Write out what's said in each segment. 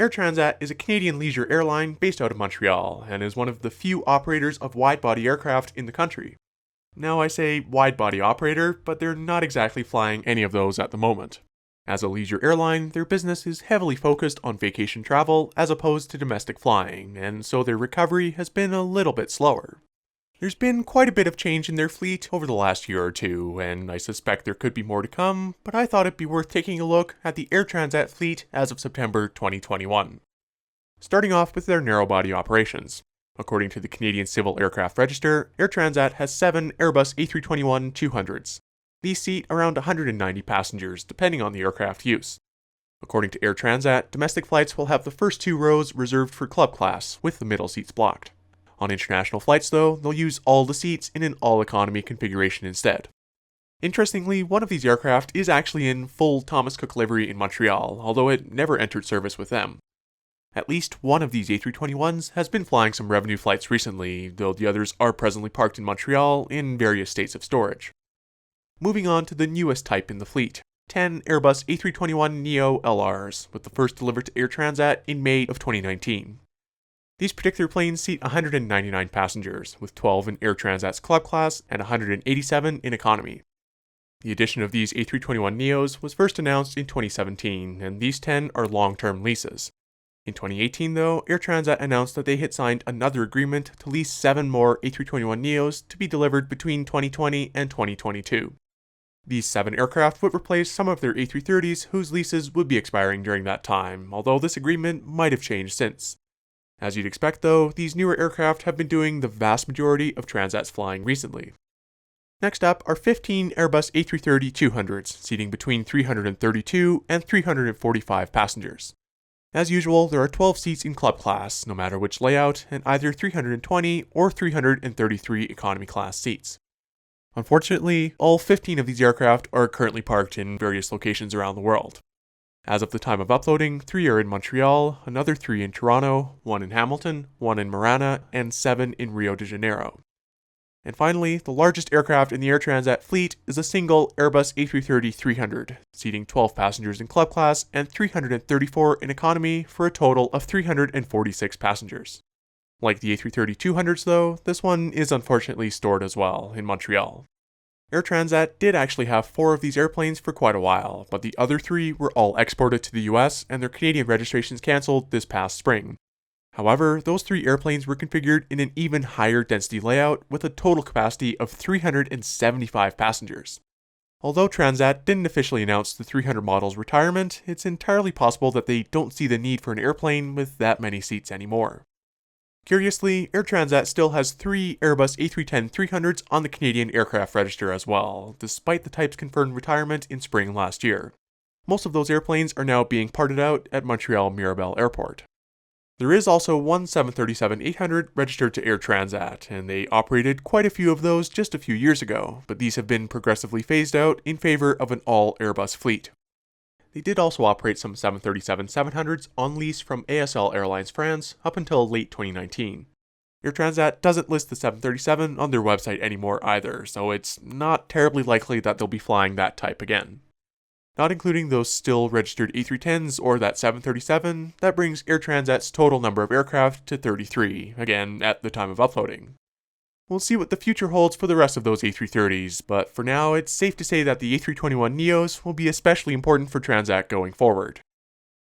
Air Transat is a Canadian leisure airline based out of Montreal and is one of the few operators of widebody aircraft in the country. Now I say widebody operator, but they're not exactly flying any of those at the moment. As a leisure airline, their business is heavily focused on vacation travel as opposed to domestic flying, and so their recovery has been a little bit slower. There's been quite a bit of change in their fleet over the last year or two, and I suspect there could be more to come, but I thought it'd be worth taking a look at the Air Transat fleet as of September 2021. Starting off with their narrowbody operations. According to the Canadian Civil Aircraft Register, Air Transat has 7 Airbus A321-200s. These seat around 190 passengers, depending on the aircraft use. According to Air Transat, domestic flights will have the first 2 rows reserved for club class, with the middle seats blocked. On international flights though, they'll use all the seats in an all-economy configuration instead. Interestingly, one of these aircraft is actually in full Thomas Cook livery in Montreal, although it never entered service with them. At least one of these A321s has been flying some revenue flights recently, though the others are presently parked in Montreal in various states of storage. Moving on to the newest type in the fleet, 10 Airbus A321neo LRs, with the first delivered to Air Transat in May of 2019. These particular planes seat 199 passengers, with 12 in Air Transat's club class and 187 in economy. The addition of these A321neos was first announced in 2017, and these 10 are long-term leases. In 2018 though, Air Transat announced that they had signed another agreement to lease 7 more A321neos to be delivered between 2020 and 2022. These 7 aircraft would replace some of their A330s whose leases would be expiring during that time, although this agreement might have changed since. As you'd expect though, these newer aircraft have been doing the vast majority of Transat's flying recently. Next up are 15 Airbus A330-200s, seating between 332 and 345 passengers. As usual, there are 12 seats in club class, no matter which layout, and either 320 or 333 economy class seats. Unfortunately, all 15 of these aircraft are currently parked in various locations around the world. As of the time of uploading, 3 are in Montreal, another 3 in Toronto, 1 in Hamilton, 1 in Marana, and 7 in Rio de Janeiro. And finally, the largest aircraft in the Air Transat fleet is a single Airbus A330-300, seating 12 passengers in club class and 334 in economy for a total of 346 passengers. Like the A330-200s though, this one is unfortunately stored as well in Montreal. Air Transat did actually have 4 of these airplanes for quite a while, but the other 3 were all exported to the US and their Canadian registrations cancelled this past spring. However, those 3 airplanes were configured in an even higher density layout with a total capacity of 375 passengers. Although Transat didn't officially announce the 300 model's retirement, it's entirely possible that they don't see the need for an airplane with that many seats anymore. Curiously, Air Transat still has 3 Airbus A310-300s on the Canadian Aircraft Register as well, despite the type's confirmed retirement in spring last year. Most of those airplanes are now being parted out at Montreal Mirabel Airport. There is also one 737-800 registered to Air Transat, and they operated quite a few of those just a few years ago, but these have been progressively phased out in favor of an all-Airbus fleet. They did also operate some 737-700s on lease from ASL Airlines France up until late 2019. Air Transat doesn't list the 737 on their website anymore either, so it's not terribly likely that they'll be flying that type again. Not including those still registered A310s or that 737, that brings Air Transat's total number of aircraft to 33, again at the time of uploading. We'll see what the future holds for the rest of those A330s, but for now it's safe to say that the A321neos will be especially important for Transat going forward.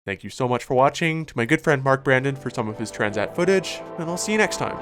Thank you so much for watching, to my good friend Mark Brandon for some of his Transat footage, and I'll see you next time.